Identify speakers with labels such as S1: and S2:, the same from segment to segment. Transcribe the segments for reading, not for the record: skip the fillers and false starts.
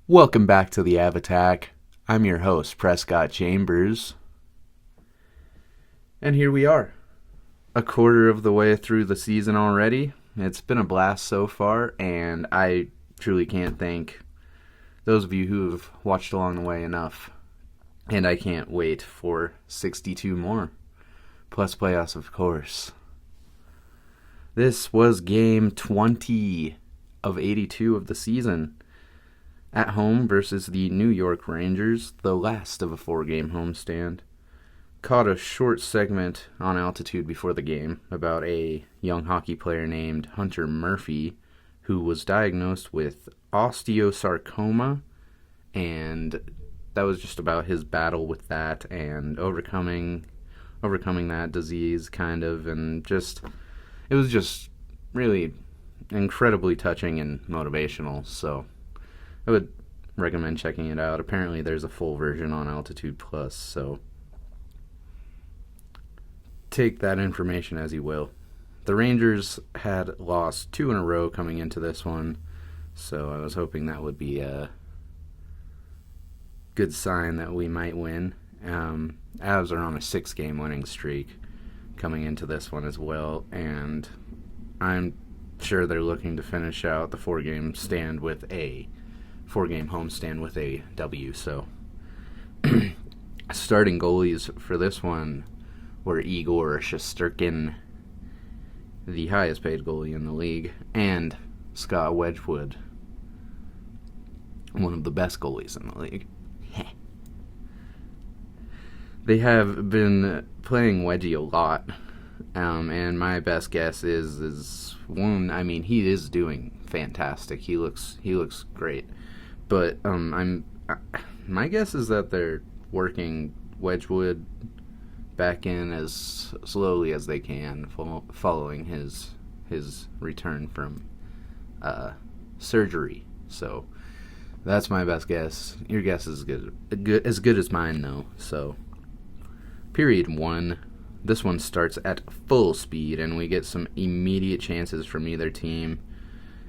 S1: Welcome back to the Av Attack. I'm your host, Prescott Chambers. And here we are, a quarter of the way through the season already. It's been a blast so far, and I truly can't thank those of you who have watched along the way enough. And I can't wait for 62 more, plus playoffs, of course. This was game 20 of 82 of the season. At home versus the New York Rangers, the last of a 4-game homestand. Caught a short segment on altitude before the game about a young hockey player named Hunter Murphy who was diagnosed with osteosarcoma, and that was just about his battle with that and overcoming that disease, kind of, and it was just really incredibly touching and motivational, so I would recommend checking it out. Apparently there's a full version on Altitude Plus, so take that information as you will. The Rangers had lost 2 in a row coming into this one, so I was hoping that would be a good sign that we might win. Avs are on a 6-game winning streak coming into this one as well, and I'm sure they're looking to finish out the 4-game homestand with a W. So starting goalies for this one were Igor Shesterkin, the highest paid goalie in the league, and Scott Wedgwood, one of the best goalies in the league. They have been playing Wedgie a lot, and my best guess is one. I mean, he is doing fantastic. He looks great, but my guess is that they're working Wedgwood back in as slowly as they can, following his return from surgery. So that's my best guess. Your guess is as good as mine, though. So period 1. This one starts at full speed, and we get some immediate chances from either team.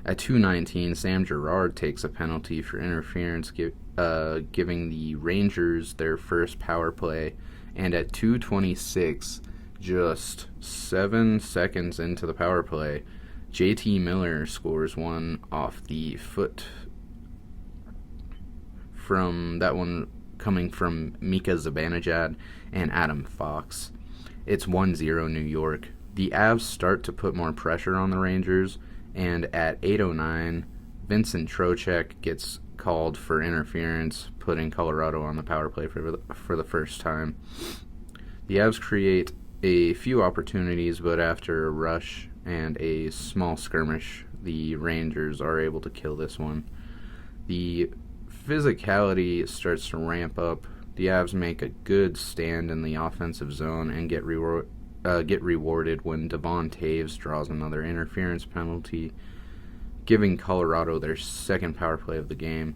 S1: At 2:19, Sam Girard takes a penalty for interference, giving the Rangers their first power play. And at 2:26, just 7 seconds into the power play, JT Miller scores one off the foot from that one coming from Mika Zibanejad and Adam Fox. It's 1-0 New York. The Avs start to put more pressure on the Rangers, and at 8:09, Vincent Trocheck gets called for interference, putting Colorado on the power play for the first time. The Avs create a few opportunities, but after a rush and a small skirmish, the Rangers are able to kill this one. The physicality starts to ramp up. The Avs make a good stand in the offensive zone and get rewarded when Devon Taves draws another interference penalty, giving Colorado their second power play of the game.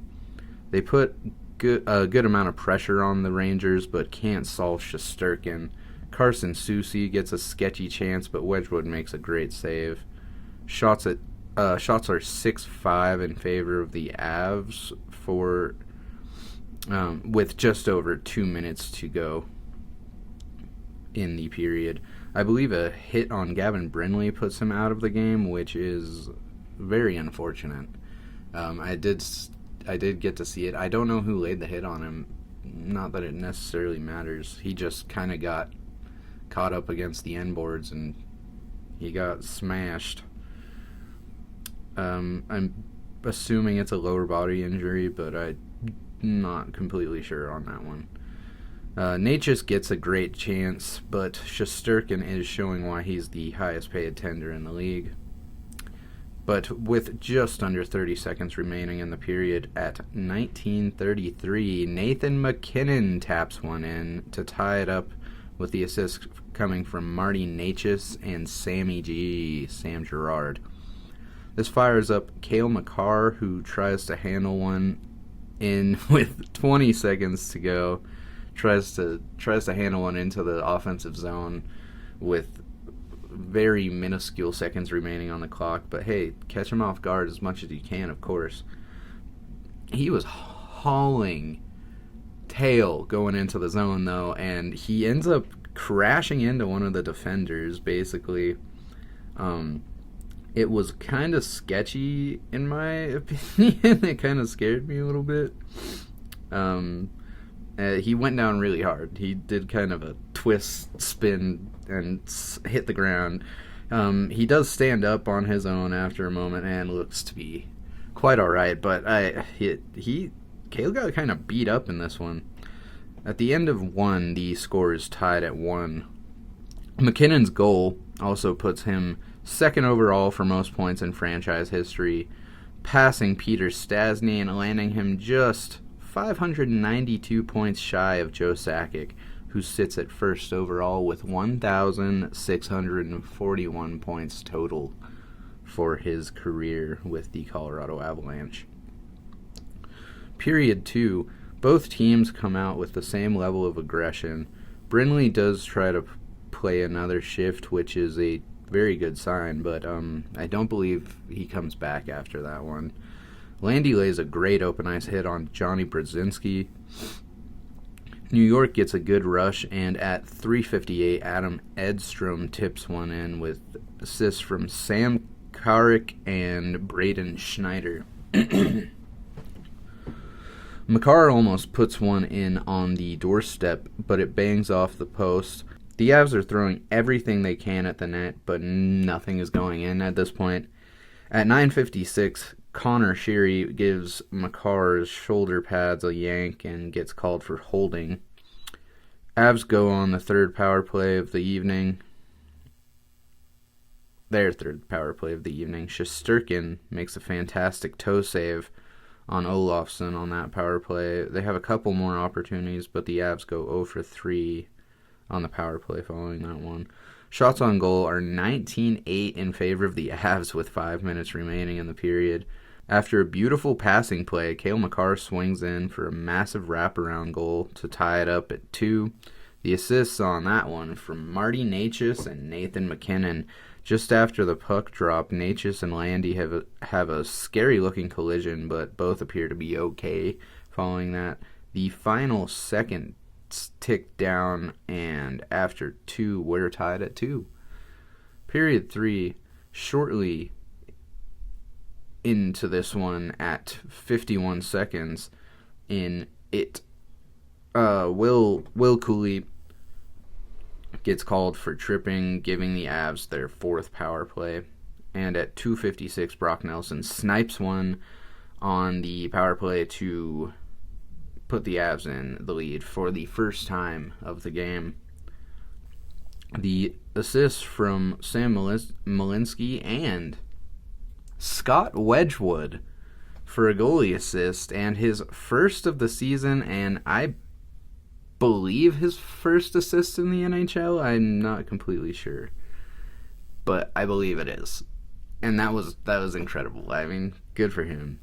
S1: They put a good amount of pressure on the Rangers, but can't solve Shesterkin. Carson Soucy gets a sketchy chance, but Wedgwood makes a great save. Shots are 6-5 in favor of the Avs with just over 2 minutes to go in the period. I believe a hit on Gavin Brindley puts him out of the game, which is very unfortunate. I did get to see it. I don't know who laid the hit on him. Not that it necessarily matters. He just kind of got caught up against the end boards and he got smashed. I'm assuming it's a lower body injury, but I'm not completely sure on that one. Natchez gets a great chance, but Shesterkin is showing why he's the highest paid tender in the league. But with just under 30 seconds remaining in the period, at 19:33, Nathan MacKinnon taps one in to tie it up, with the assist coming from Marty Natchez and Sam Girard. This fires up Cale Makar, who tries to handle one in with 20 seconds to go. Tries to handle one into the offensive zone with very minuscule seconds remaining on the clock. But hey, catch him off guard as much as you can, of course. He was hauling tail going into the zone, though, and he ends up crashing into one of the defenders, basically. It was kind of sketchy, in my opinion. It kind of scared me a little bit. He went down really hard. He did kind of a twist, spin, and hit the ground. He does stand up on his own after a moment and looks to be quite all right, but Cale got kind of beat up in this one. At the end of one, the score is tied at 1. MacKinnon's goal also puts him second overall for most points in franchise history, passing Peter Stastny and landing him just 592 points shy of Joe Sakic, who sits at first overall with 1,641 points total for his career with the Colorado Avalanche. Period 2, both teams come out with the same level of aggression. Brindley does try to play another shift, which is a very good sign, but I don't believe he comes back after that one. Landy lays a great open ice hit on Johnny Brzezinski. New York gets a good rush, and at 3:58, Adam Edstrom tips one in with assists from Sam Carrick and Braden Schneider. Makar almost puts one in on the doorstep, but it bangs off the post. The Avs are throwing everything they can at the net, but nothing is going in at this point. At 9:56, Connor Sheary gives Makar's shoulder pads a yank and gets called for holding. Avs go on the third power play of the evening. Their third power play of the evening. Shesterkin makes a fantastic toe save on Olofsson on that power play. They have a couple more opportunities, but the Avs go 0 for 3 on the power play following that one. Shots on goal are 19-8 in favor of the Avs with 5 minutes remaining in the period. After a beautiful passing play, Cale Makar swings in for a massive wraparound goal to tie it up at 2. The assists on that one from Marty Necas and Nathan MacKinnon. Just after the puck drop, Necas and Landy have a scary-looking collision, but both appear to be okay following that. The final second ticked down, and after 2, we're tied at 2. Period 3, shortly into this one at 51 seconds in it, Will Cooley gets called for tripping, giving the Avs their 4th power play. And at 2:56, Brock Nelson snipes one on the power play to put the Avs in the lead for the first time of the game. The assists from Sam Malinsky and Scott Wedgwood for a goalie assist, and his first of the season, and I believe his first assist in the NHL. I'm not completely sure, but I believe it is. And that was incredible. I mean, good for him.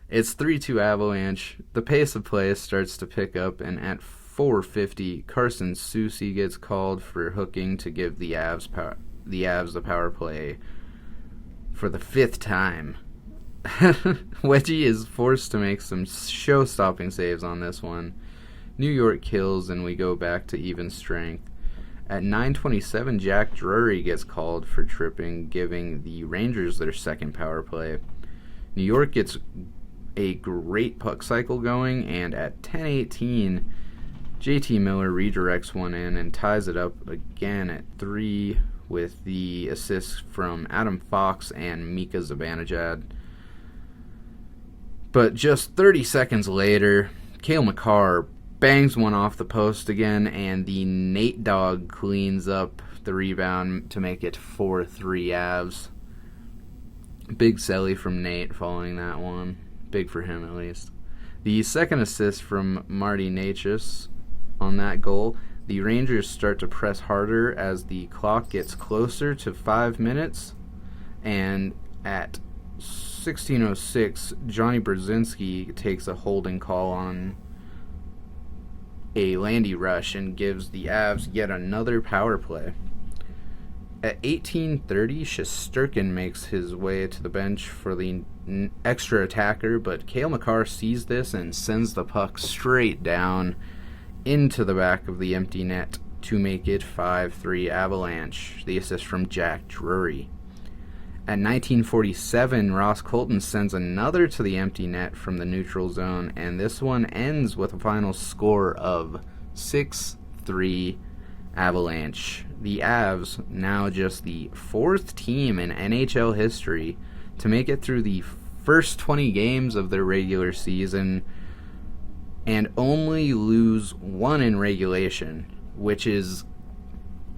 S1: It's 3-2 Avalanche. The pace of play starts to pick up, and at 4:50, Carson Soucy gets called for hooking to give the Avs the power play for the 5th time. Wedgie is forced to make some show-stopping saves on this one. New York kills, and we go back to even strength. At 9:27, Jack Drury gets called for tripping, giving the Rangers their 2nd power play. New York gets a great puck cycle going, and at 10:18, JT Miller redirects one in and ties it up again at 3 with the assists from Adam Fox and Mika Zibanejad. But just 30 seconds later, Cale Makar bangs one off the post again, and the Nate Dogg cleans up the rebound to make it 4-3 Avs. Big celly from Nate following that one. Big for him, at least. The second assist from Marty Necas on that goal. The Rangers start to press harder as the clock gets closer to 5 minutes. And at 16:06, Johnny Brzezinski takes a holding call on a Landy rush and gives the Avs yet another power play. At 18:30, Shesterkin makes his way to the bench for the extra attacker, but Cale Makar sees this and sends the puck straight down into the back of the empty net to make it 5-3 Avalanche. The assist from Jack Drury. At 19:47, Ross Colton sends another to the empty net from the neutral zone, and this one ends with a final score of 6-3 Avalanche. The Avs, now just the fourth team in NHL history to make it through the first 20 games of their regular season and only lose one in regulation, which is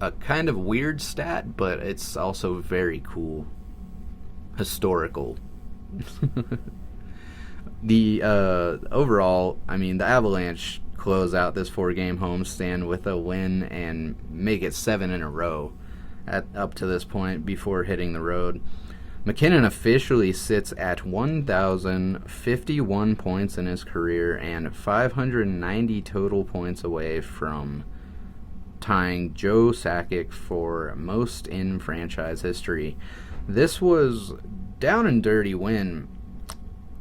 S1: a kind of weird stat, but it's also very cool. Historical. The overall, the Avalanche close out this 4-game homestand with a win and make it 7 in a row up to this point before hitting the road. MacKinnon officially sits at 1,051 points in his career and 590 total points away from tying Joe Sakic for most in franchise history. This was down and dirty win,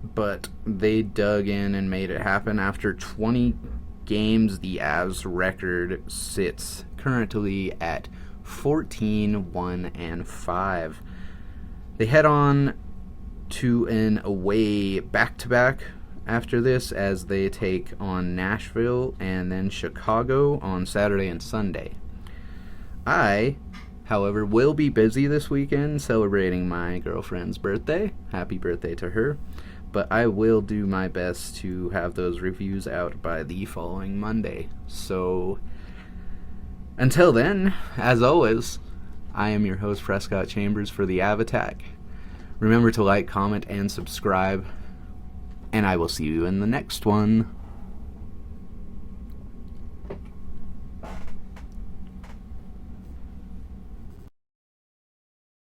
S1: but they dug in and made it happen. After 20 games, the Avs record sits currently at 14-1-5. They head on to an away back-to-back after this, as they take on Nashville and then Chicago on Saturday and Sunday. I, however, will be busy this weekend celebrating my girlfriend's birthday. Happy birthday to her. But I will do my best to have those reviews out by the following Monday. So, until then, as always, I am your host, Prescott Chambers, for the Av Attack. Remember to like, comment, and subscribe, and I will see you in the next one.